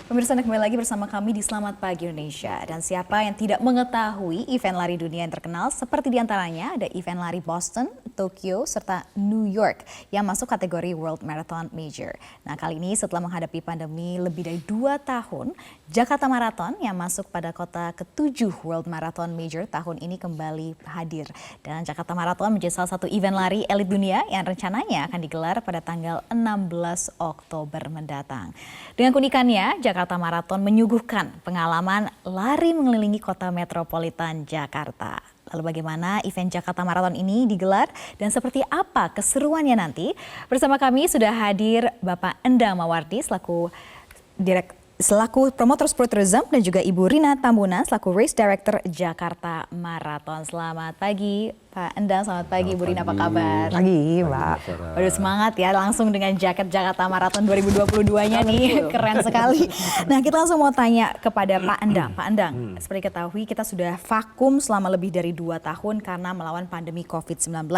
Pemirsa, Anda kembali lagi bersama kami di Selamat Pagi Indonesia. Dan siapa yang tidak mengetahui event lari dunia yang terkenal seperti diantaranya ada event lari Boston, Tokyo, serta New York yang masuk kategori World Marathon Major. Nah, kali ini setelah menghadapi pandemi lebih dari 2 tahun, Jakarta Marathon yang masuk pada kota ke-7 World Marathon Major tahun ini kembali hadir. Dan Jakarta Marathon menjadi salah satu event lari elit dunia yang rencananya akan digelar pada tanggal 16 Oktober mendatang. Dengan keunikannya, Jakarta Marathon menyuguhkan pengalaman lari mengelilingi kota metropolitan Jakarta. Lalu bagaimana event Jakarta Marathon ini digelar dan seperti apa keseruannya nanti? Bersama kami sudah hadir Bapak Endang Mawardi selaku promotor sport tourism dan juga Ibu Rina Tambunan selaku race director Jakarta Marathon. Selamat pagi Pak Endang, selamat pagi Ibu Rina, apa kabar? Pagi Mbak. Waduh, semangat ya langsung dengan jaket Jakarta Marathon 2022-nya nih, keren sekali. Nah, kita langsung mau tanya kepada Pak Endang. Pak Endang, seperti ketahui kita sudah vakum selama lebih dari 2 tahun karena melawan pandemi COVID-19.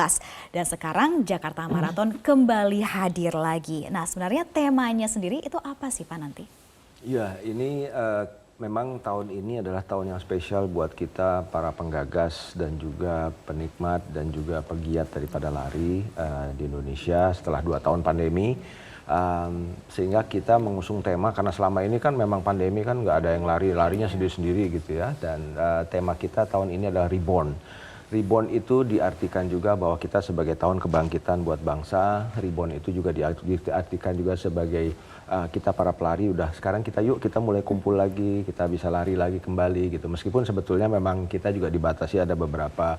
Dan sekarang Jakarta Marathon kembali hadir lagi. Nah, sebenarnya temanya sendiri itu apa sih Pak nanti? Ya, ini memang tahun ini adalah tahun yang spesial buat kita para penggagas dan juga penikmat dan juga pegiat daripada lari di Indonesia setelah 2 tahun pandemi. Sehingga kita mengusung tema, karena selama ini kan memang pandemi kan nggak ada yang larinya sendiri-sendiri gitu ya. Dan tema kita tahun ini adalah Reborn. Reborn itu diartikan juga bahwa kita sebagai tahun kebangkitan buat bangsa. Reborn itu juga diartikan juga sebagai kita para pelari udah sekarang kita mulai kumpul lagi, kita bisa lari lagi kembali gitu. Meskipun sebetulnya memang kita juga dibatasi ada beberapa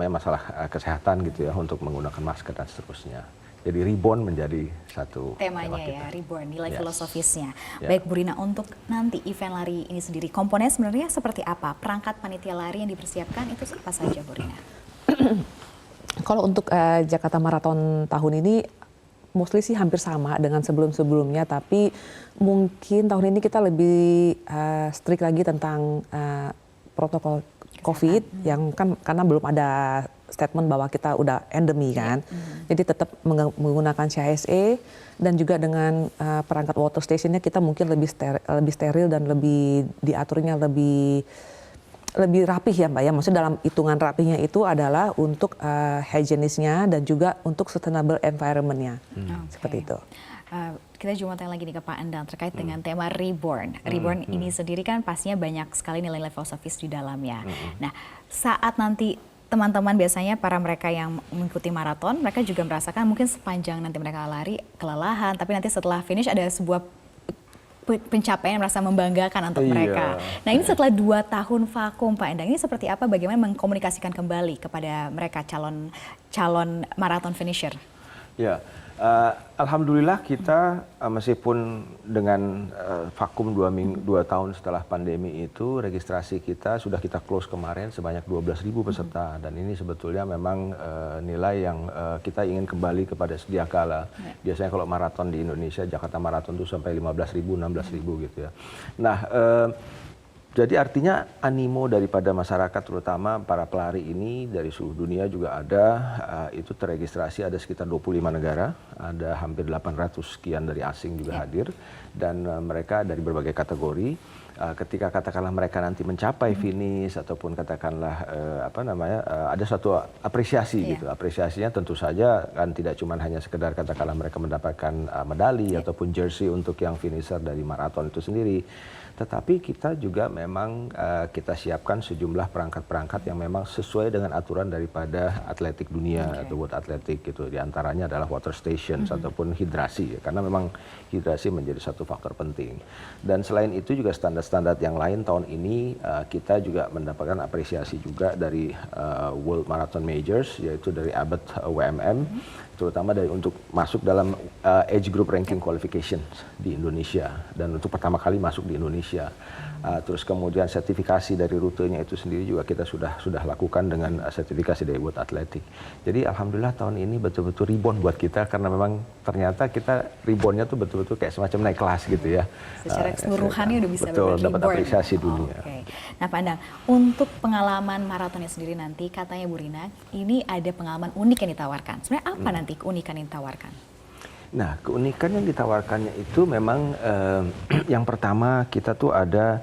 masalah kesehatan gitu ya untuk menggunakan masker dan seterusnya. Jadi Reborn menjadi satu temanya ya, Reborn, nilai filosofisnya. Yeah. Baik Bu Rina, untuk nanti event lari ini sendiri, komponen sebenarnya seperti apa? Perangkat panitia lari yang dipersiapkan itu apa saja Bu Rina? Kalau untuk Jakarta Marathon tahun ini mostly sih hampir sama dengan sebelum-sebelumnya, tapi mungkin tahun ini kita lebih strict lagi tentang protokol COVID yang kan karena belum ada statement bahwa kita udah endemi kan. Jadi tetap menggunakan CHSE dan juga dengan perangkat water stationnya kita mungkin lebih steril dan lebih diaturnya lebih rapih ya Mbak ya. Maksudnya dalam hitungan rapihnya itu adalah untuk hygienisnya dan juga untuk sustainable environment-nya. Seperti itu. Kita juga mau tanya lagi nih ke Pak Endang terkait dengan tema Reborn. Reborn ini sendiri kan pastinya banyak sekali nilai-nilai filosofis di dalamnya. Nah, saat nanti teman-teman biasanya para mereka yang mengikuti maraton, mereka juga merasakan mungkin sepanjang nanti mereka lari kelelahan, tapi nanti setelah finish ada sebuah pencapaian yang merasa membanggakan untuk mereka. Nah, ini setelah 2 tahun vakum Pak Endang, ini seperti apa, bagaimana mengkomunikasikan kembali kepada mereka calon maraton finisher? Ya, alhamdulillah kita meskipun dengan vakum 2 tahun setelah pandemi itu, registrasi kita sudah kita close kemarin sebanyak 12.000 peserta. Dan ini sebetulnya memang nilai yang kita ingin kembali kepada sedia kala. Biasanya kalau maraton di Indonesia, Jakarta Marathon itu sampai 15.000, 16.000 gitu ya. Nah, jadi artinya animo daripada masyarakat terutama para pelari ini dari seluruh dunia juga ada, itu terregistrasi ada sekitar 25 negara, ada hampir 800 sekian dari asing juga hadir, dan mereka dari berbagai kategori. Ketika katakanlah mereka nanti mencapai finish ataupun katakanlah ada suatu apresiasi gitu. Apresiasinya tentu saja kan tidak cuma hanya sekedar katakanlah mereka mendapatkan medali ataupun jersey untuk yang finisher dari maraton itu sendiri. Tetapi kita juga memang kita siapkan sejumlah perangkat-perangkat yang memang sesuai dengan aturan daripada atletik dunia atau World Atletik gitu. Di antaranya adalah water stations ataupun hidrasi, karena memang hidrasi menjadi satu faktor penting. Dan selain itu juga standar-standar yang lain tahun ini kita juga mendapatkan apresiasi juga dari World Marathon Majors, yaitu dari Abbott WMM, terutama untuk masuk dalam age group ranking qualification di Indonesia dan untuk pertama kali masuk di Indonesia. Terus kemudian sertifikasi dari rutenya itu sendiri juga kita sudah lakukan dengan sertifikasi dari World Athletics. Jadi alhamdulillah tahun ini betul-betul reborn buat kita, karena memang ternyata kita rebornnya tuh betul-betul kayak semacam naik kelas gitu ya. Secara keseluruhannya udah bisa dapat apresiasi dunia. Nah Pak Endang, untuk pengalaman maratonnya sendiri nanti katanya Bu Rina, ini ada pengalaman unik yang ditawarkan. Sebenarnya apa nanti keunikan yang ditawarkan? Nah, keunikan yang ditawarkannya itu memang yang pertama kita tuh ada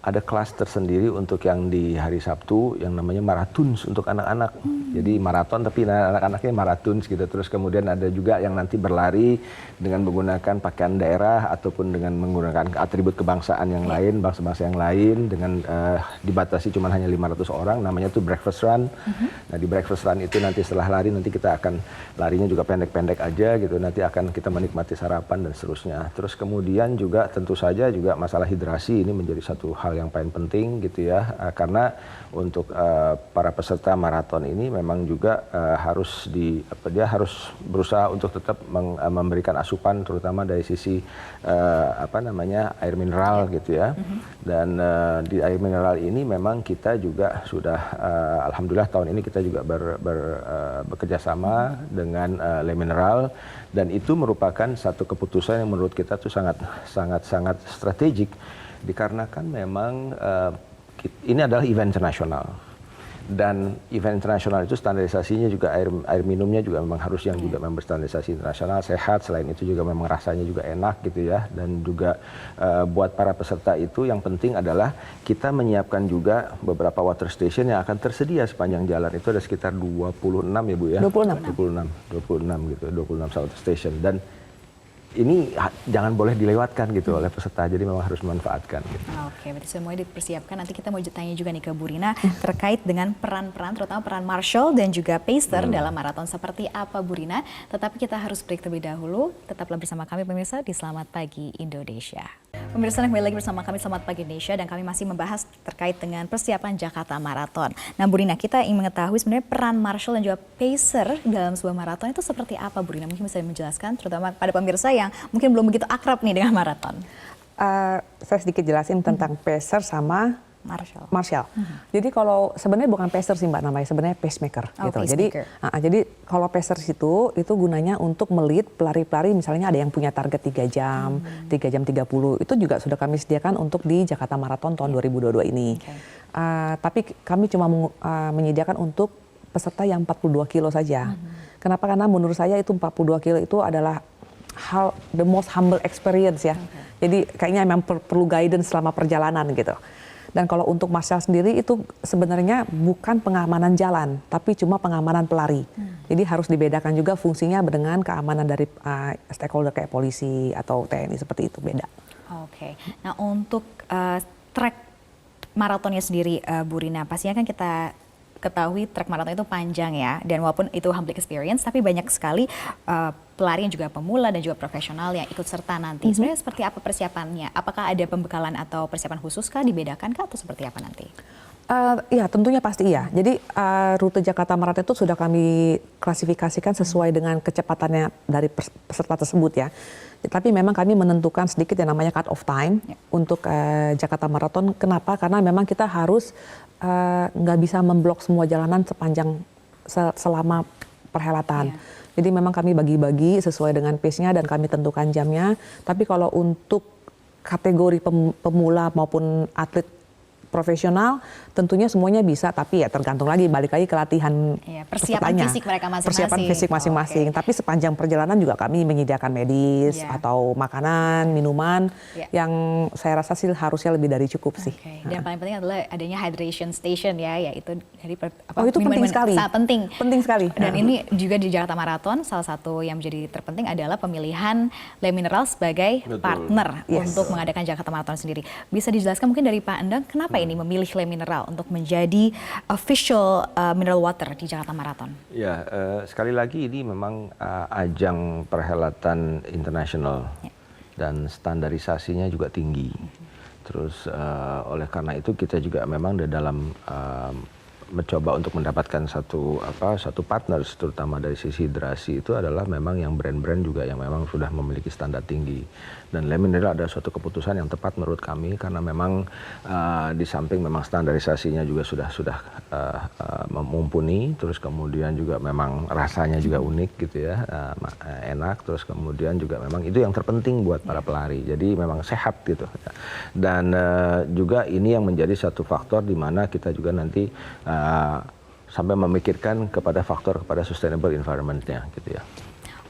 kelas tersendiri untuk yang di hari Sabtu yang namanya Marathons untuk anak-anak. Jadi maraton tapi anak-anaknya marathons gitu. Terus kemudian ada juga yang nanti berlari dengan menggunakan pakaian daerah ataupun dengan menggunakan atribut kebangsaan yang lain, bangsa-bangsa yang lain dengan dibatasi cuma hanya 500 orang, namanya tuh breakfast run. Nah, di breakfast run itu nanti setelah lari nanti kita akan larinya juga pendek-pendek aja gitu. Nanti akan kita menikmati sarapan dan seterusnya. Terus kemudian juga tentu saja juga masalah hidrasi ini menjadi satu hal yang paling penting gitu ya, karena untuk para peserta maraton ini memang juga dia harus berusaha untuk tetap memberikan asupan terutama dari sisi air mineral gitu ya. Dan di air mineral ini memang kita juga sudah alhamdulillah tahun ini kita juga bekerja sama dengan Le Mineral, dan itu merupakan satu keputusan yang menurut kita tuh sangat strategik. Dikarenakan memang ini adalah event internasional, dan event internasional itu standarisasinya juga air minumnya juga memang harus yang juga memang berstandarisasi internasional, sehat. Selain itu juga memang rasanya juga enak gitu ya, dan juga buat para peserta itu yang penting adalah kita menyiapkan juga beberapa water station yang akan tersedia sepanjang jalan. Itu ada sekitar 26 ya Bu ya? 26 gitu, 26 water station, dan ini jangan boleh dilewatkan gitu oleh peserta, jadi memang harus memanfaatkan. Gitu. Oke, berarti semuanya dipersiapkan. Nanti kita mau tanya juga nih ke Bu Rina terkait dengan peran-peran, terutama peran marshal dan juga pacer dalam maraton seperti apa Bu Rina. Tetapi kita harus break terlebih dahulu. Tetaplah bersama kami pemirsa di Selamat Pagi Indonesia. Pemirsa, kembali lagi bersama kami Selamat Pagi Indonesia, dan kami masih membahas terkait dengan persiapan Jakarta Marathon. Nah Bu Rina, kita ingin mengetahui sebenarnya peran marshal dan juga pacer dalam sebuah maraton itu seperti apa Bu Rina? Mungkin bisa menjelaskan terutama pada pemirsa yang mungkin belum begitu akrab nih dengan maraton. Saya sedikit jelasin tentang pacer sama marshal. Jadi kalau sebenarnya bukan pacer sih Mbak namanya, sebenarnya pacemaker gitu. Pacemaker. Jadi kalau pacer itu gunanya untuk melit pelari-pelari, misalnya ada yang punya target 3 jam, 3 jam 30, itu juga sudah kami sediakan untuk di Jakarta Marathon tahun 2022 ini. Tapi kami cuma menyediakan untuk peserta yang 42 kilo saja. Kenapa? Karena menurut saya itu 42 kilo itu adalah the most humble experience ya. Jadi kayaknya memang perlu guidance selama perjalanan gitu. Dan kalau untuk marshal sendiri itu sebenarnya bukan pengamanan jalan, tapi cuma pengamanan pelari. Jadi harus dibedakan juga fungsinya dengan keamanan dari stakeholder kayak polisi atau TNI, seperti itu, beda. Oke. Nah untuk track maratonnya sendiri Bu Rina, pastinya kan kita ketahui track maraton itu panjang ya, dan walaupun itu humble experience, tapi banyak sekali pelari yang juga pemula dan juga profesional yang ikut serta nanti. Sebenarnya seperti apa persiapannya? Apakah ada pembekalan atau persiapan khusus kah, dibedakan kah, atau seperti apa nanti? Ya tentunya pasti iya. Jadi rute Jakarta Marathon itu sudah kami klasifikasikan sesuai dengan kecepatannya dari peserta tersebut ya. Tapi memang kami menentukan sedikit yang namanya cut off time untuk Jakarta Marathon. Kenapa? Karena memang kita harus nggak bisa memblok semua jalanan selama perhelatan. Jadi memang kami bagi-bagi sesuai dengan pace-nya dan kami tentukan jamnya. Tapi kalau untuk kategori pemula maupun atlet profesional tentunya semuanya bisa, tapi ya tergantung lagi, balik lagi ke latihan persiapan fisik mereka masing-masing. Persiapan fisik masing-masing. Tapi sepanjang perjalanan juga kami menyediakan medis atau makanan, minuman yang saya rasa sih harusnya lebih dari cukup sih. Dan paling penting adalah adanya hydration station ya, yaitu dari itu penting sekali. Sangat penting. Penting sekali. Dan ini juga di Jakarta Marathon salah satu yang menjadi terpenting adalah pemilihan Le Mineral sebagai partner untuk mengadakan Jakarta Marathon sendiri. Bisa dijelaskan mungkin dari Pak Endang kenapa ini memilih Le Mineral untuk menjadi official mineral water di Jakarta Marathon? Ya, sekali lagi ini memang ajang perhelatan internasional dan standarisasinya juga tinggi. Terus oleh karena itu kita juga memang dalam mencoba untuk mendapatkan satu partner, terutama dari sisi hidrasi, itu adalah memang yang brand-brand juga yang memang sudah memiliki standar tinggi. Dan Le Mineral adalah suatu keputusan yang tepat menurut kami, karena memang di samping memang standarisasinya juga sudah mumpuni, terus kemudian juga memang rasanya juga unik gitu ya, enak, terus kemudian juga memang itu yang terpenting buat para pelari. Jadi memang sehat gitu. Dan juga ini yang menjadi satu faktor di mana kita juga nanti sampai memikirkan kepada faktor kepada sustainable environment-nya gitu ya.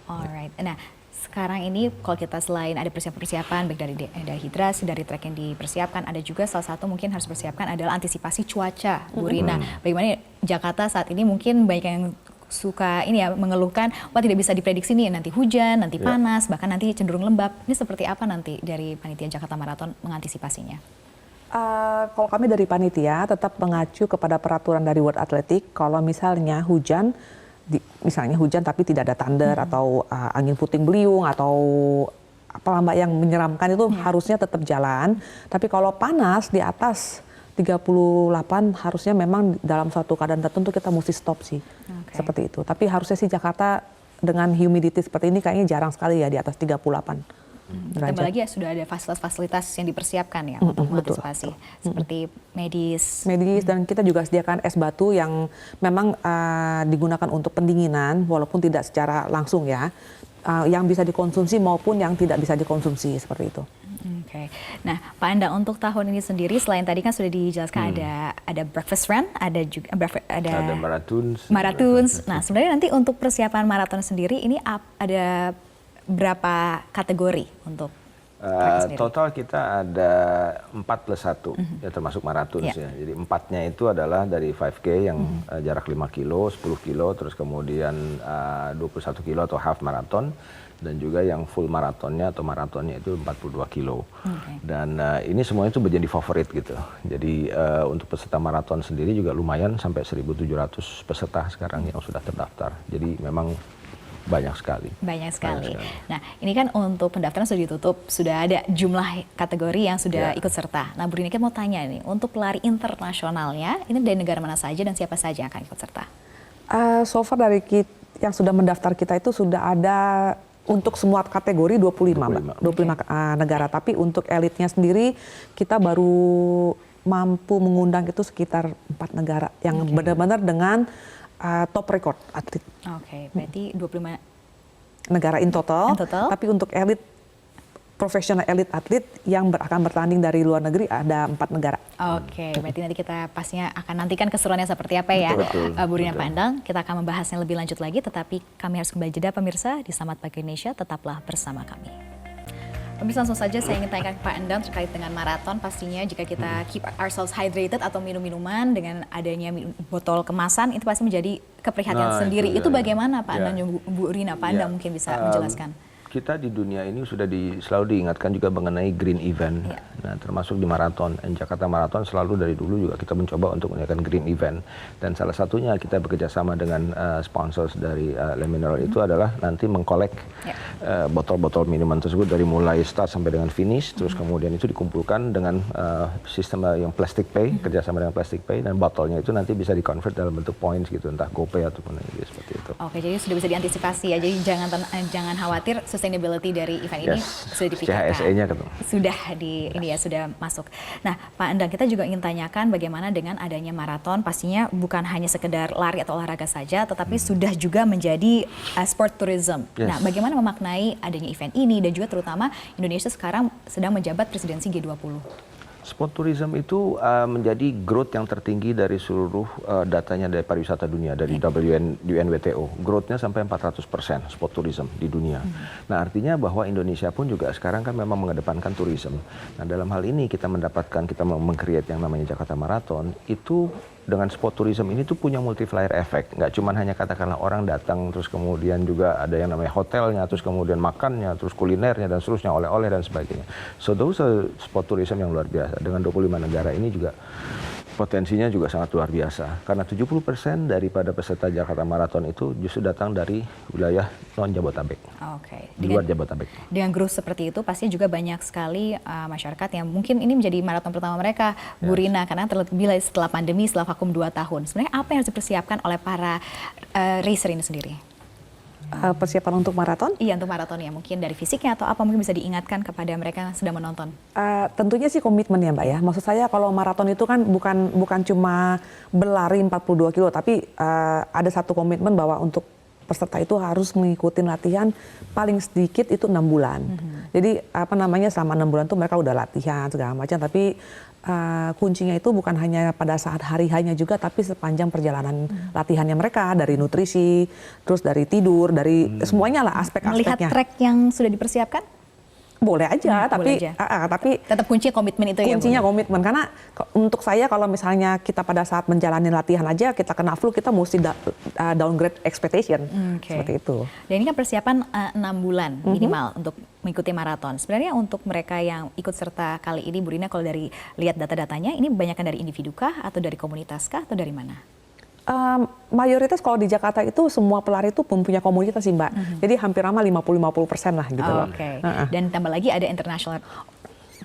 Alright. Nah, sekarang ini kalau kita selain ada persiapan-persiapan baik dari hidrasi, dari trek yang dipersiapkan, ada juga salah satu mungkin harus persiapkan adalah antisipasi cuaca, Bu Rina. Bagaimana Jakarta saat ini mungkin banyak yang suka ini ya mengeluhkan, wah tidak bisa diprediksi nih nanti hujan, nanti panas, bahkan nanti cenderung lembab. Ini seperti apa nanti dari panitia Jakarta Marathon mengantisipasinya? Kalau kami dari panitia tetap mengacu kepada peraturan dari World Athletic. Kalau misalnya hujan, misalnya hujan tapi tidak ada thunder atau angin puting beliung atau apalah Mbak yang menyeramkan itu harusnya tetap jalan. Tapi kalau panas di atas 38 harusnya memang dalam suatu keadaan tertentu kita mesti stop sih. Seperti itu. Tapi harusnya sih Jakarta dengan humidity seperti ini kayaknya jarang sekali ya di atas 38. Ditambah lagi ya sudah ada fasilitas-fasilitas yang dipersiapkan ya untuk mengantisipasi seperti medis. Dan kita juga sediakan es batu yang memang digunakan untuk pendinginan walaupun tidak secara langsung ya, yang bisa dikonsumsi maupun yang tidak bisa dikonsumsi seperti itu. Oke. Nah, Pak Endang untuk tahun ini sendiri selain tadi kan sudah dijelaskan ada breakfast run, ada juga ada marathons. Nah, sebenarnya nanti untuk persiapan maraton sendiri ini ada berapa kategori untuk total kita ada 4+1 ya termasuk maraton ya. Jadi 4-nya itu adalah dari 5K yang jarak 5 kilo, 10 kilo, terus kemudian 21 kilo atau half marathon, dan juga yang full maratonnya atau maratonnya itu 42 kilo. Dan ini semuanya itu menjadi favorit gitu. Jadi untuk peserta maraton sendiri juga lumayan sampai 1.700 peserta sekarang yang sudah terdaftar. Jadi memang banyak sekali. Banyak sekali. Nah, ini kan untuk pendaftaran sudah ditutup, sudah ada jumlah kategori yang sudah ikut serta. Nah, Bu Rina mau tanya nih, untuk pelari internasionalnya, ini dari negara mana saja dan siapa saja yang akan ikut serta? So far dari yang sudah mendaftar kita itu sudah ada untuk semua kategori 25 negara. Tapi untuk elitnya sendiri kita baru mampu mengundang itu sekitar 4 negara yang benar-benar dengan top record atlet. Berarti 25 negara in total. Tapi untuk elit profesional elit atlet yang akan bertanding dari luar negeri ada 4 negara. Berarti nanti kita pastinya akan nantikan keseruannya seperti apa ya, Bu Rina Pak Endang. Kita akan membahasnya lebih lanjut lagi, tetapi kami harus kembali jeda pemirsa di Selamat Pagi Indonesia. Tetaplah bersama kami. Pemirsa, langsung saja saya ingin tanyakan ke Pak Endang terkait dengan maraton. Pastinya jika kita keep ourselves hydrated atau minum-minuman dengan adanya botol kemasan, itu pasti menjadi keprihatinan sendiri. Itu bagaimana Pak Endang dan Bu Rina? Pak Endang mungkin bisa menjelaskan. Kita di dunia ini sudah selalu diingatkan juga mengenai green event. Nah, termasuk di maraton. Jakarta Marathon selalu dari dulu juga kita mencoba untuk mengadakan green event. Dan salah satunya kita bekerjasama dengan sponsors dari Le Mineral itu adalah nanti mengkolek botol-botol minuman tersebut dari mulai start sampai dengan finish. Terus kemudian itu dikumpulkan dengan sistem yang plastic pay, kerjasama dengan plastic pay, dan botolnya itu nanti bisa di-convert dalam bentuk points gitu, entah GoPay ataupun seperti itu. Jadi sudah bisa diantisipasi ya. Jadi jangan khawatir, sustainability dari event ini sudah dipikirkan. CHSE-nya sudah masuk. Nah, Pak Endang, kita juga ingin tanyakan bagaimana dengan adanya maraton, pastinya bukan hanya sekedar lari atau olahraga saja, tetapi sudah juga menjadi sport tourism. Nah, bagaimana memaknai adanya event ini dan juga terutama Indonesia sekarang sedang menjabat presidensi G20? Sport tourism itu menjadi growth yang tertinggi dari seluruh datanya dari pariwisata dunia, dari UNWTO. Growth-nya sampai 400% sport tourism di dunia. Nah, artinya bahwa Indonesia pun juga sekarang kan memang mengedepankan tourism. Nah, dalam hal ini kita meng-create yang namanya Jakarta Marathon, itu dengan sport tourism ini tuh punya multiplier effect. Nggak cuma hanya katakanlah orang datang, terus kemudian juga ada yang namanya hotelnya, terus kemudian makannya, terus kulinernya, dan seterusnya, oleh-oleh dan sebagainya. So those are sport tourism yang luar biasa. Dengan 25 negara ini juga potensinya juga sangat luar biasa. Karena 70% daripada peserta Jakarta Marathon itu justru datang dari wilayah non-Jabotabek. Di luar Jabotabek. Dengan growth seperti itu pasti juga banyak sekali masyarakat yang mungkin ini menjadi maraton pertama mereka, Bu Rina, karena terlebih setelah pandemi, setelah vakum 2 tahun. Sebenarnya apa yang harus dipersiapkan oleh para racer ini sendiri? Persiapan untuk maraton? Iya, untuk maraton ya. Mungkin dari fisiknya atau apa mungkin bisa diingatkan kepada mereka yang sedang menonton? Tentunya sih komitmen ya Mbak ya. Maksud saya kalau maraton itu kan bukan cuma berlari 42 kilo, tapi ada satu komitmen bahwa untuk peserta itu harus mengikuti latihan paling sedikit itu 6 bulan. Jadi selama 6 bulan itu mereka udah latihan segala macam, tapi kuncinya itu bukan hanya pada saat hari-harinya juga, tapi sepanjang perjalanan latihannya mereka, dari nutrisi, terus dari tidur, dari semuanya lah Melihat aspek-aspeknya. track yang sudah dipersiapkan? Boleh aja, boleh tapi aja. tapi Tetap kuncinya komitmen itu ya, Bu? kuncinya komitmen, karena untuk saya kalau misalnya kita pada saat menjalani latihan aja kita kena flu, kita mesti downgrade expectation, Oke. seperti itu. Dan ini kan persiapan 6 bulan minimal untuk mengikuti maraton. Sebenarnya untuk mereka yang ikut serta kali ini, Bu Rina, kalau dari lihat data-datanya, ini kebanyakan dari individu kah, atau dari komunitas kah, atau dari mana? Mayoritas kalau di Jakarta itu semua pelari itu mempunyai komunitas sih, Mbak. Jadi hampir sama 50-50% lah gitu loh. Oke. Dan tambah lagi ada internasional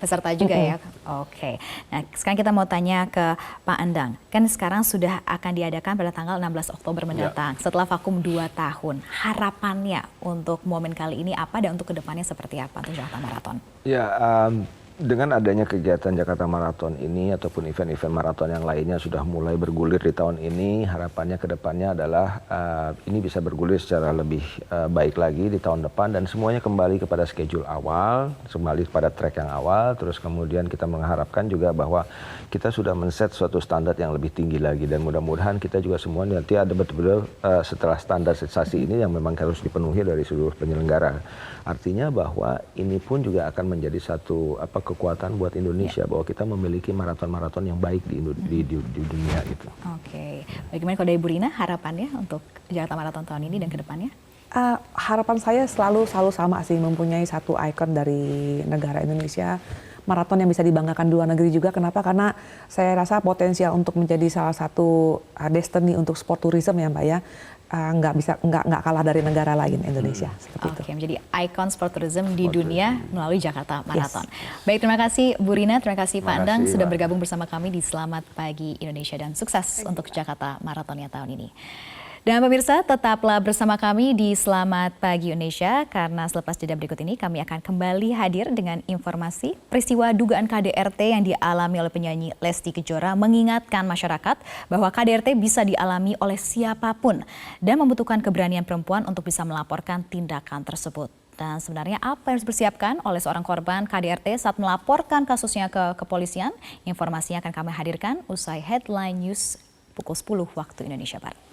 peserta juga ya. Oke. Nah, sekarang kita mau tanya ke Pak Endang. Kan sekarang sudah akan diadakan pada tanggal 16 Oktober mendatang. Setelah vakum 2 tahun. Harapannya untuk momen kali ini apa, dan untuk kedepannya seperti apa untuk Jakarta Marathon? Ya, dengan adanya kegiatan Jakarta Marathon ini ataupun event-event maraton yang lainnya sudah mulai bergulir di tahun ini, harapannya ke depannya adalah ini bisa bergulir secara lebih baik lagi di tahun depan, dan semuanya kembali kepada schedule awal, kembali pada track yang awal, terus kemudian kita mengharapkan juga bahwa kita sudah men-set suatu standar yang lebih tinggi lagi, dan mudah-mudahan kita juga semua nanti ada betul-betul setelah standarisasi ini yang memang harus dipenuhi dari seluruh penyelenggara. Artinya bahwa ini pun juga akan menjadi satu kekuatan buat Indonesia, bahwa kita memiliki maraton-maraton yang baik di dunia gitu. Oke. Bagaimana kalau dari Bu Rina, harapannya untuk Jakarta Marathon tahun ini dan kedepannya? Harapan saya selalu sama sih, mempunyai satu ikon dari negara Indonesia, maraton yang bisa dibanggakan di luar negeri juga. Kenapa? Karena saya rasa potensial untuk menjadi salah satu destiny untuk sport tourism ya, Mbak ya, nggak kalah dari negara lain Indonesia. Seperti itu. Oke, menjadi ikon sport tourism di dunia melalui Jakarta Marathon. Baik, terima kasih Bu Rina, terima kasih Pak Endang sudah bergabung bersama kami di Selamat Pagi Indonesia, dan sukses untuk Jakarta Marathonnya tahun ini. Dan pemirsa, tetaplah bersama kami di Selamat Pagi Indonesia, karena selepas jeda berikut ini kami akan kembali hadir dengan informasi peristiwa dugaan KDRT yang dialami oleh penyanyi Lesti Kejora, mengingatkan masyarakat bahwa KDRT bisa dialami oleh siapapun dan membutuhkan keberanian perempuan untuk bisa melaporkan tindakan tersebut. Dan sebenarnya apa yang harus dipersiapkan oleh seorang korban KDRT saat melaporkan kasusnya ke kepolisian? Informasinya akan kami hadirkan usai Headline News pukul 10 waktu Indonesia Barat.